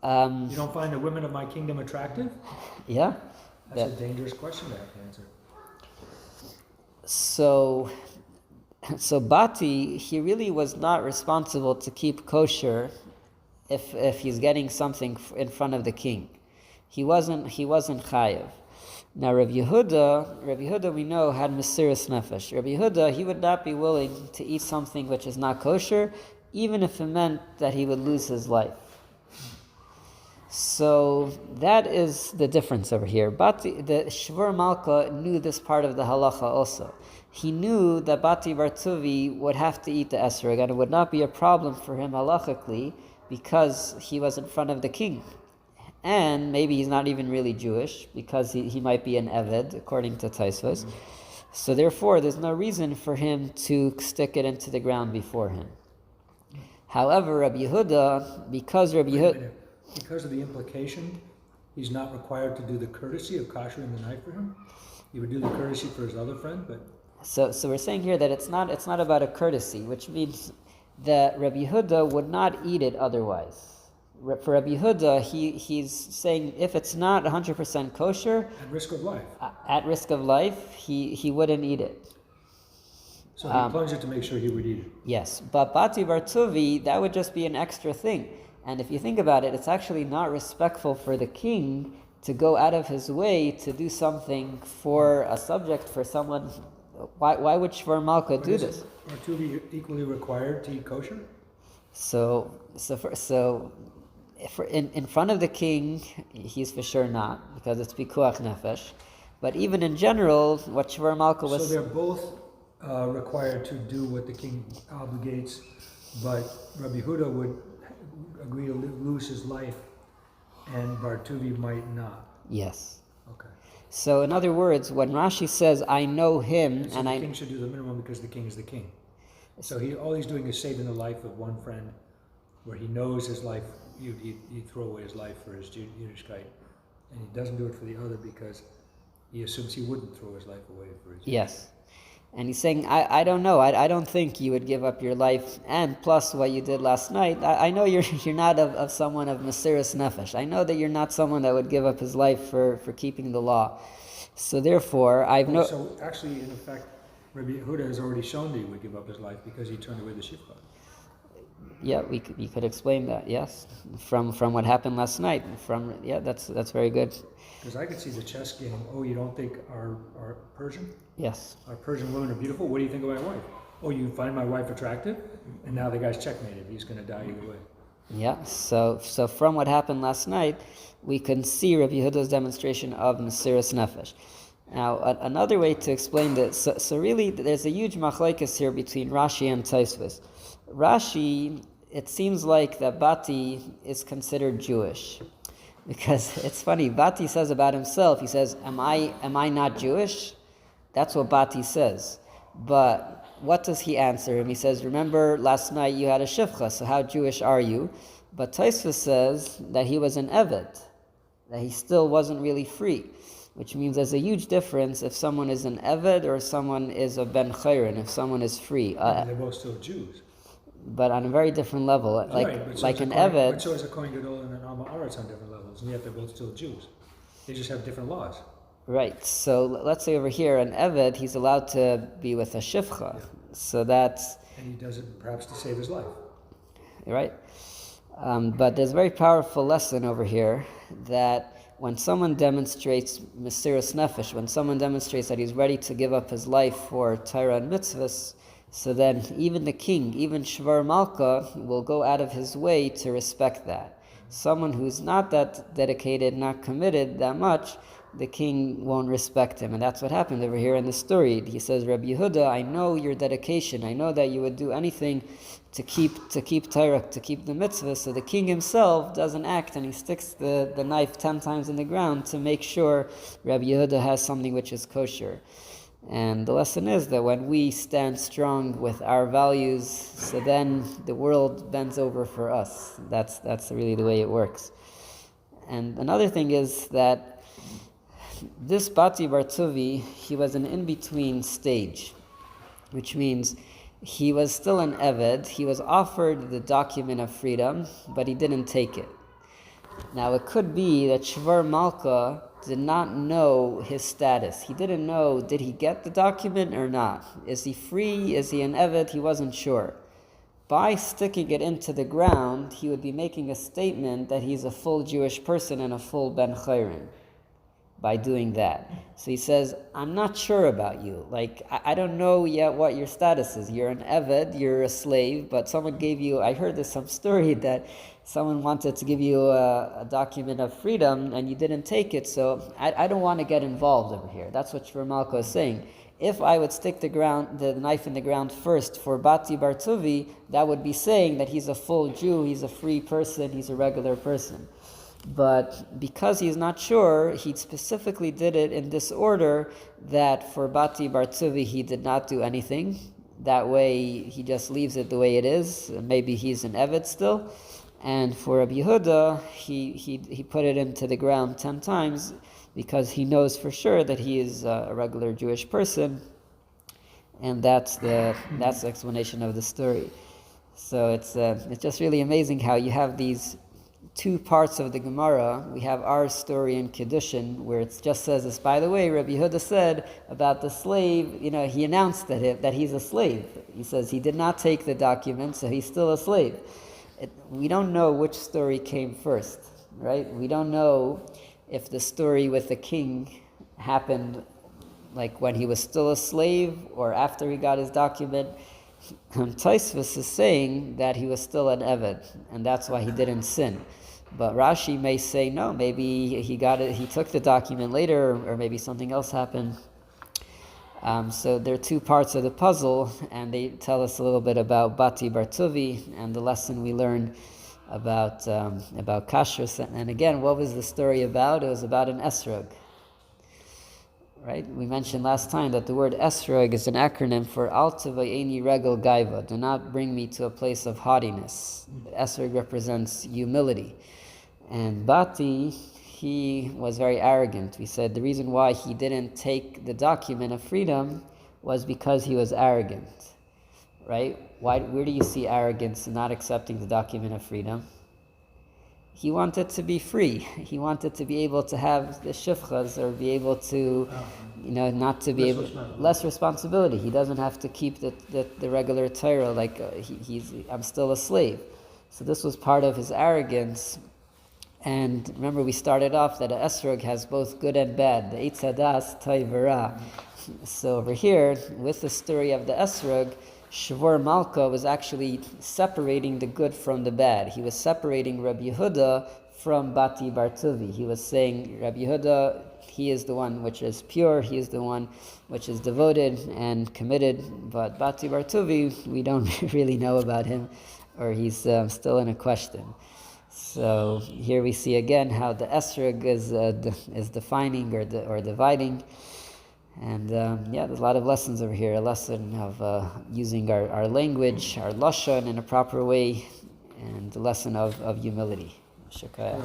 you don't find the women of my kingdom attractive? Yeah. That's a dangerous question to have to answer. So Bati, he really was not responsible to keep kosher if he's getting something in front of the king. He wasn't chayev. Now Rav Yehuda we know had Mesiras Nefesh. Rav Yehuda, he would not be willing to eat something which is not kosher, even if it meant that he would lose his life. So that is the difference over here. Bati, the Shvar Malka knew this part of the halacha also. He knew that Bati Bartuvi would have to eat the esrog, and it would not be a problem for him halachically because he was in front of the king. And maybe he's not even really Jewish because he might be an eved, according to Tosfos. So therefore, there's no reason for him to stick it into the ground before him. However, Rabbi Yehuda, because of the implication, he's not required to do the courtesy of kashering the knife for him. He would do the courtesy for his other friend, but so we're saying here that it's not about a courtesy, which means that Rabbi Yehuda would not eat it otherwise. For Rabbi Yehuda, he's saying if it's not 100% kosher, at risk of life, he wouldn't eat it. So he plunged it to make sure he would eat it. Yes, but Bati Bartuvi, that would just be an extra thing. And if you think about it, it's actually not respectful for the king to go out of his way to do something for a subject, for someone. Why would Shvar Malka do this? Are Bartuvi equally required to eat kosher? In front of the king, he's for sure not, because it's pikuach nefesh. But even in general, what Shvar Malka was... So they're both required to do what the king obligates, but Rabbi Yehuda would agree to lose his life, and Bartuvi might not. Yes. Okay. So in other words, when Rashi says, I know him, So and the king should do the minimum because the king is the king. So all he's doing is saving the life of one friend, where he knows his life, he'd throw away his life for his Yiddishkeit, and he doesn't do it for the other because he assumes he wouldn't throw his life away for his Yiddishkeit. Yes. And he's saying, I don't know, I don't think you would give up your life, and plus what you did last night, I know you're not of someone of Mesiras Nefesh. I know that you're not someone that would give up his life for keeping the law. So therefore, So actually, in effect, Rav Yehuda has already shown that he would give up his life because he turned away the shifcha. Yeah, you could explain that, yes. From what happened last night. That's very good. Because I could see the chess game, you don't think our Persian? Yes. Our Persian women are beautiful. What do you think of my wife? Oh, you find my wife attractive? And now the guy's checkmated. He's going to die either way. Yeah, so from what happened last night, we can see Rav Yehuda's demonstration of Mesiras Nefesh. Now, another way to explain this, so really there's a huge machlekes here between Rashi and Tosfos. Rashi, it seems like that Bati is considered Jewish. Because it's funny, Bati says about himself, he says, am I not Jewish? That's what Bati says. But what does he answer him? He says, remember last night you had a shivcha, so how Jewish are you? But Tosfos says that he was an eved, that he still wasn't really free, which means there's a huge difference if someone is an eved or someone is a ben chayrin, if someone is free. They're both still Jews. But on a very different level, an eved. But so is a Kohen Gadol and an Amma Aretz on different levels, and yet they're both still Jews. They just have different laws. Right. So let's say over here, an eved, he's allowed to be with a shivcha. Yeah. So that's. And he does it perhaps to save his life. Right. But there's a very powerful lesson over here that when someone demonstrates Mesiras Nefesh, when someone demonstrates that he's ready to give up his life for Torah and mitzvahs, so then even the king, even Shvar Malka, will go out of his way to respect that. Someone who's not that dedicated, not committed that much, the king won't respect him. And that's what happened over here in the story. He says, Rabbi Yehuda, I know your dedication. I know that you would do anything to keep Torah, to keep the mitzvah. So the king himself doesn't act, and he sticks the knife 10 times in the ground to make sure Rabbi Yehuda has something which is kosher. And the lesson is that when we stand strong with our values, so then the world bends over for us. That's really the way it works. And another thing is that this Bati Bar Tuvi, he was an in-between stage, which means he was still an Eved. He was offered the document of freedom, but he didn't take it. Now it could be that Shvar Malka did not know his status. He didn't know, did he get the document or not? Is he free? Is he an Eved? He wasn't sure. By sticking it into the ground, he would be making a statement that he's a full Jewish person and a full Ben Chayrin by doing that. So he says, I'm not sure about you. Like, I don't know yet what your status is. You're an Eved, you're a slave, but someone gave you, I heard this some story that someone wanted to give you a document of freedom and you didn't take it, so I don't want to get involved over here. That's what Shver Malka is saying. If I would stick the knife in the ground first for Bati Bar Tuvi, that would be saying that he's a full Jew, he's a free person, he's a regular person. But because he's not sure, he specifically did it in this order that for Bati Bar Tuvi he did not do anything. That way he just leaves it the way it is. Maybe he's an Eved still. And for Rav Yehuda, he put it into the ground 10 times because he knows for sure that he is a regular Jewish person, and that's the explanation of the story. So it's just really amazing how you have these two parts of the Gemara. We have our story in Kiddushin where it just says this. By the way, Rabbi Yehuda said about the slave. He announced that he's a slave. He says he did not take the document, so he's still a slave. We don't know which story came first, right? We don't know if the story with the king happened like when he was still a slave or after he got his document. Tosfos is saying that he was still an Eved, and that's why he didn't sin. But Rashi may say no, maybe he took the document later, or maybe something else happened. So there are two parts of the puzzle, and they tell us a little bit about Bati Bar Tuvi and the lesson we learned about kashrus. And again, what was the story about? It was about an Esrog. right? We mentioned last time that the word esrog is an acronym for Al Tevayeni Regel Gaiva. Do not bring me to a place of haughtiness. Esrog represents humility. And Bati, he was very arrogant. We said the reason why he didn't take the document of freedom was because he was arrogant, right? Where do you see arrogance in not accepting the document of freedom? He wanted to be free. He wanted to be able to have the shifchas, or be able to, not to be less responsibility. He doesn't have to keep the regular Torah, like I'm still a slave. So this was part of his arrogance. And remember, we started off that an esrog has both good and bad, the eitz hadas, toiv v'ra. So over here, with the story of the esrog, Shavor Malka was actually separating the good from the bad. He was separating Rav Yehuda from Bati Bartuvi. He was saying, Rav Yehuda, he is the one which is pure, he is the one which is devoted and committed, but Bati Bartuvi, we don't really know about him, or he's still in a question. So here we see again how the esrog is defining or dividing. And there's a lot of lessons over here. A lesson of using our language, our lashon in a proper way, and the lesson of humility. Shukaya.